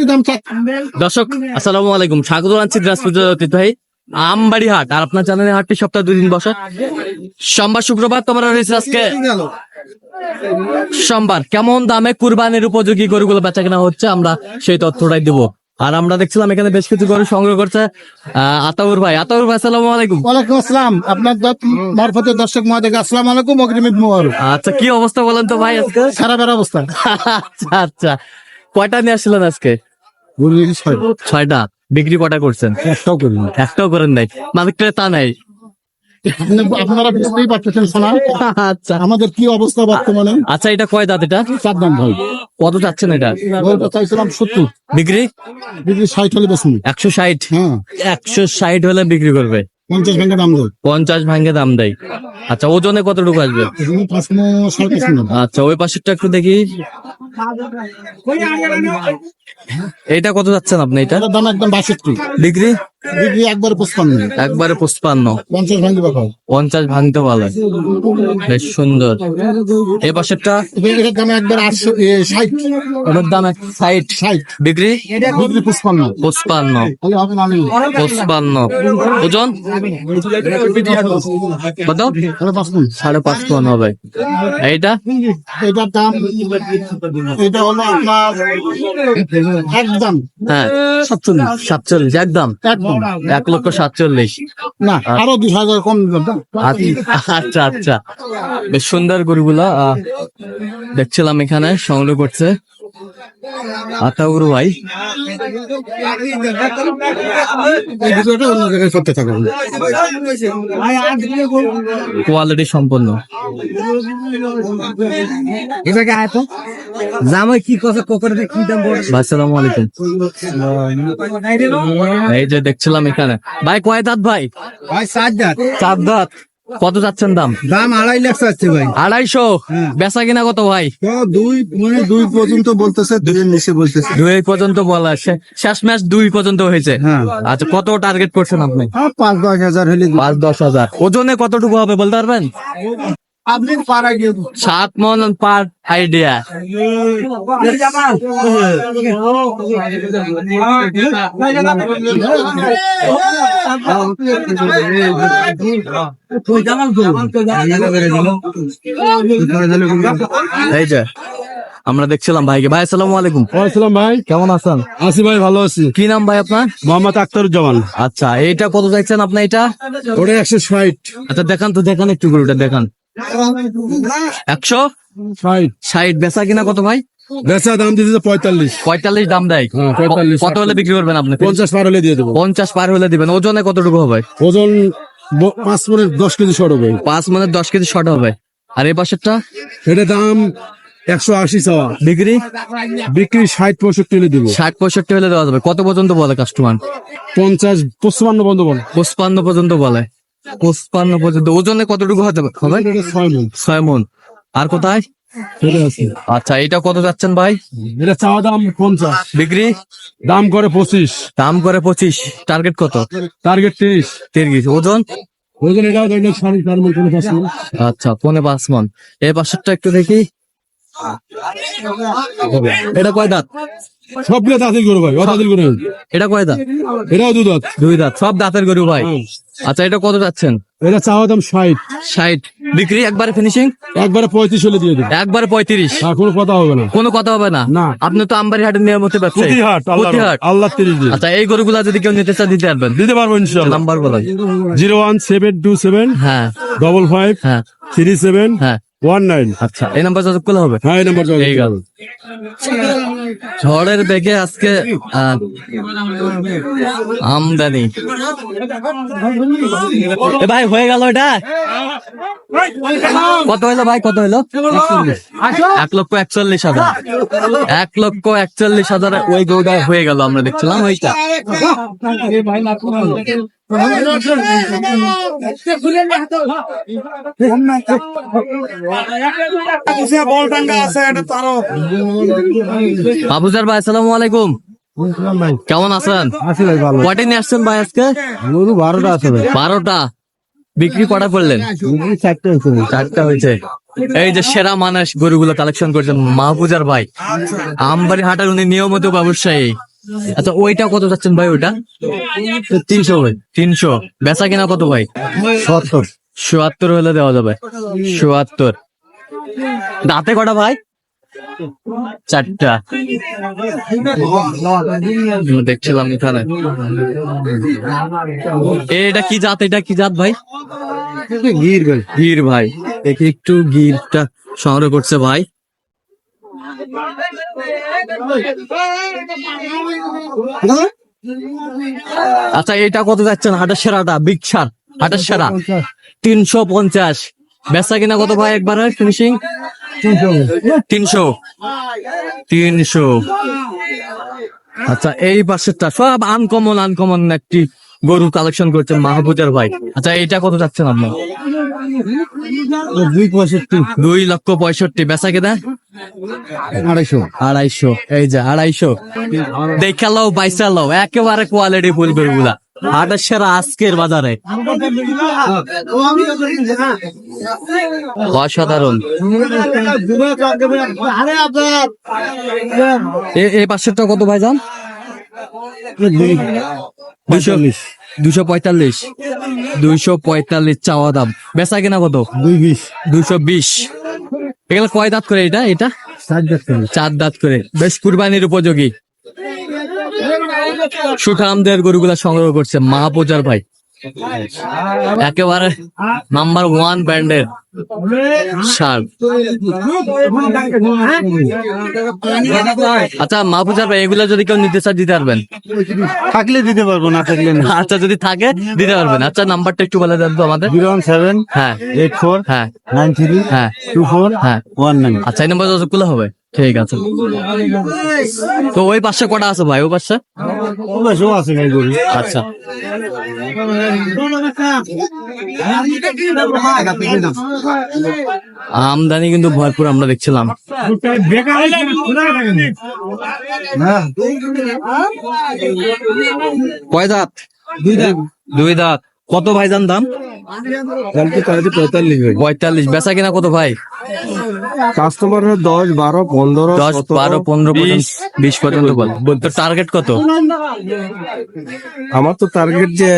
দাম। দর্শক আসসালামু আলাইকুম, স্বাগত জানাচ্ছি দিনাজপুর ঐতিহ্যবাহী আমবাড়ি হাট। আর আপনার জানেন হাটটি সপ্তাহে 2 দিন বসে, সোমবার শুক্রবার। তোমরা রয়েছে আজকে সোমবার। কেমন দামে কুরবানির উপযোগী গরুগুলো বেচা কেনা হচ্ছে আমরা সেই তথ্যটাই দেবো। আর আমরা দেখছিলাম এখানে বেশ কিছু গরু সংগ্রহ করছে আতাউর ভাই। আতাউর ভাই আসসালামু আলাইকুম। ওয়ালাইকুম আসসালাম। আপনার মারফতের দর্শক মহোদয় আসসালামু আলাইকুম, অগ্রিম মোবারক। আচ্ছা, কি অবস্থা বলেন তো ভাই আজকে? খারাপের অবস্থা। আচ্ছা আচ্ছা, কয়টা নিয়ে আসছিলেন আজকে? 6টা। বিক্রি কয়টা করছেন? একটাও করেন নাই, মালিক তা নাই। আপনারা বুঝতেই পারতেছেন শোনা। আচ্ছা আমাদের কি অবস্থা বর্তমানে। আচ্ছা, এটা কয় দাঁত? এটা 4 দাম ভাই। কত চাচ্ছেন এটা? চাইছিলাম 70, বিক্রি 60 হলে বেশি। 160। হ্যাঁ, 160 হলে বিক্রি করবে। 50 ভেঙে দাম দেয়। 50 ভাঙ্গে দাম দেয়। আচ্ছা, ওজনে কতটুকু আসবে? 5.5। আচ্ছা, ওই পাশেরটা একটু দেখি। এইটা কত যাচ্ছেন আপনি? এটা দাম একদম 62। বিক্রি বিক্রি একবারে 55। একবারে 55। 50 ভেঙে বাপাও। 50 ভাঙতে ভালো, বেশ সুন্দর। এই পাশেরটা এটার দাম একবার 60। ওটার দাম 60। বিক্রি বিক্রি 55। 55। হবে না। 55। ওজন কত? 5.5 টন হবে। এইটা এটার দাম, এটা হলো আপনার একদম হ্যাঁ 47। একদম 1,47,000। না, আরো 2,000 কম দিলাম। আচ্ছা আচ্ছা, বেশ সুন্দর গরুগুলা দেখছিলাম এখানে সংগ্রহ করছে আতাউর ভাই। অন্য জায়গায় করতে থাকো, কোয়ালিটি সম্পন্ন। জামাই কি কথা পকেটে কি দাম বড়? আসসালামু আলাইকুম। এই যে দেখছিলাম এখানে ভাই, কয় দাঁত ভাই? ভাই 4 দাঁত। 4 দাঁত। কত যাচ্ছেন দাম? দাম 2.5 লাখ চাচ্ছে ভাই। 250। বেচা কিনা কত ভাই? 2 পর্যন্ত বলতেছে, 2 এর নিচে বলতেছে। 2 পর্যন্ত বলা, শেষ ম্যাচ 2 পর্যন্ত হয়েছে। হ্যাঁ। আচ্ছা, কত টার্গেট করছেন আপনি? 5-10 হাজার হলে 5-10 হাজার। ওজনে কতটুকু হবে বলতে পারবেন? আপনি পাড়া গিয়ে 7 মন পার আইডিয়া। এই যে আমরা দেখছিলাম ভাইকে। ভাই আসসালামু আলাইকুম। ওয়ালাইকুম ভাই, কেমন আছেন? আছি ভাই, ভালো আছি। কি নাম ভাই আপনার? মোহাম্মদ আখতারুজ্জামান। আচ্ছা, এইটা কত চাইছেন আপনি? এটা ওটা 160। আচ্ছা, দেখান তো, দেখান একটু গরুটা দেখান। 160। বেচা কিনা কত ভাই? বেচা দাম দিতেছে 45। 45 দাম দেয়। 45। কত হলে বিক্রি করবেন আপনি? 50 পার হলে দিয়ে দেবো। 50 পার হলে দিবেন। ওজনে কতটুকু হবে? ওজন 5 মনে 10 কেজি শর্ট হবে। 5 মানে 10 কেজি শর্ট হবে। আর এই পাশেরটা? এটা দাম 180 চাওয়া। বিক্রি বিক্রি 60-65 হলে দিব। 60-65 হলে দেওয়া যাবে। কত পর্যন্ত বলে কাস্টমার? 50-55 বন্ধ বল। 55 পর্যন্ত বলে। 55 পর্যন্ত। ওজনে কতটুকু হতে হবে? 6 মন। আর কোথায়? আচ্ছা, এটা কত যাচ্ছেন ভাই? এটা চাওয়া দাম 50। বিক্রি দাম করে 25। দাম করে 25। টার্গেট কত? টার্গেট 30। 30। ওজন? ওজন এটাও 4.5 মণ করে 5 মণ। আচ্ছা, 5.5 মন। এই পাশেরটা একটু দেখি। এটা কয় দাঁত? সবগুলো দাঁতের গরু ভাই, দাঁতের গরু। এটা কয় দাঁত? এটাও 2 দাঁত। 2 দাঁত। সব দাঁতের গরু ভাই। আচ্ছা, এটা কত যাচ্ছেন? এটা চাওয়া দাম 60। 60। বিক্রি একবারে ফিনিশিং? একবারে 35 হলে দিয়ে দেবো। একবারে 35। আর কোনো কথা হবে না। কোনো কথা হবে না? না। আপনি তো আমবাড়ি হাটের নিয়মিত ব্যবসায়ী। প্রতিহাট। আল্লাহ 30 দিন। আচ্ছা, এই গরুগুলা যদি কেউ নিতে চায় দিতে পারবেন? দিতে পারবো ইনশাআল্লাহ। নাম্বার বলেন। 01727 হ্যাঁ 55 হ্যাঁ 37 হ্যাঁ। 19। আচ্ছা, এই নাম্বার যোগাযোগ করলে হবে? হ্যাঁ, এই নাম্বার এই গেল। ঝড়ের বেগে আজকে আমদানি। এ ভাই, হয়ে গেল এটা? কত হইলো ভাই? কত হইলো? 1,41,000। 1,41,000 ওই গরুটা হয়ে গেল। আমরা দেখছিলাম ওইটা। বাবুজার ভাই আসসালামু আলাইকুম। কেমন আছেন? আছি ভাই, ভালো। কয়টা নিয়ে আসছেন ভাই আজকে? গরু 12টা আছে ভাই। 12টা। বিক্রি কটা করলেন? 4টা হয়েছে। 4টা হয়েছে। এই যে সেরা মানুষ গরুগুলো কালেকশন করছেন মাহফুজার ভাই, আমবাড়ি হাটার উনি নিয়মিত ব্যবসায়ী। আচ্ছা ওইটা কত যাচ্ছেন ভাই? ওইটা 300 ভাই। 300 বেচা কিনা কত ভাই? 77 হলে দেওয়া যাবে। 77 দাঁতে কটা ভাই? 4টা দেখছিলাম এখানে। এটা কি জাত? এটা কি জাত ভাই? গির ভাই। গির ভাই, দেখি একটু গিরটা সংগ্রহ করছে ভাই। আচ্ছা এটা কত যাচ্ছেন? হাটের সেরাটা বিগ সার, হাটের সেরা 350। বেচা কিনা কত ভাই একবার? ফিনিশিং 300। আচ্ছা এই পাশেরটা সব আনকমন একটি গরু কালেকশন করছেন মাহফুজার ভাই। আচ্ছা এইটা কত যাচ্ছেন আপনার? 2,65,000। বেচা কিনা 250। এই যে 250 দেখা লও, বাইসা লও, একেবারে কোয়ালিটি ফুল গরুগুলা হাটের সেরা আজকের বাজারে। অসাধারণ। এই পাশেরটা কত ভাই জান? 245 চাওয়া দাম। বেচা কিনা কত? 220। এগুলো কয় দাঁত করে? এটা 4 দাঁত করে। বেশ কুরবানির উপযোগী সুঠামদের গরুগুলা সংগ্রহ করছে মাহফুজার ভাই, একেবারে নাম্বার 1 ব্র্যান্ডের সার। আচ্ছা মাহফুজার ভাই এগুলা যদি কেউ নিতে চায় দিতে পারবেন? থাকলে দিতে পারবো, না থাকলে না। আচ্ছা যদি থাকে দিতে পারবেন। আচ্ছা নাম্বারটা একটু বলে দেন তো আমাদের। 017 হ্যাঁ 84 হ্যাঁ 93 হ্যাঁ 24 হ্যাঁ 19। আচ্ছা এই নাম্বার যতগুলো হবে ঠিক আছে। তো ওই পাশে কটা আছে ভাই? ওই পাশে আছে ভাই গরু। আচ্ছা আমদানি কিন্তু ভরপুর আমরা দেখছিলাম। কয় দাঁত? 2 দাঁত। কত ভাইজান দাম? 45। বেচা কিনা কত ভাই? কাস্টমার 10 12 15 10 12 15 20 পর্যন্ত বল। তো টার্গেট কত? আমার তো টার্গেট যে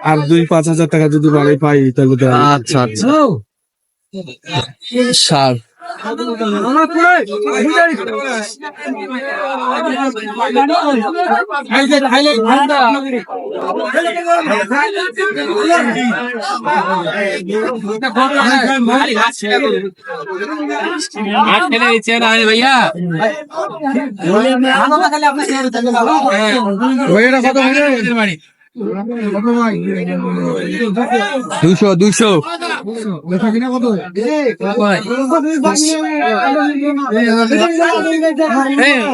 আর 2-5 হাজার টাকা যদি বাড়ি পাই তাহলে তো। আচ্ছা আচ্ছা সার भैया 200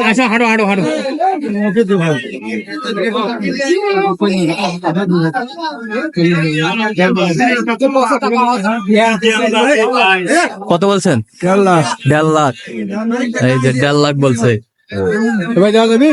अच्छा हाड़ो हाड़ो हाड़ो কত বলছেন? 1.5 লাখ। এই যে 1.5 লাখ বলছে ভাই যাওয়া যাবে।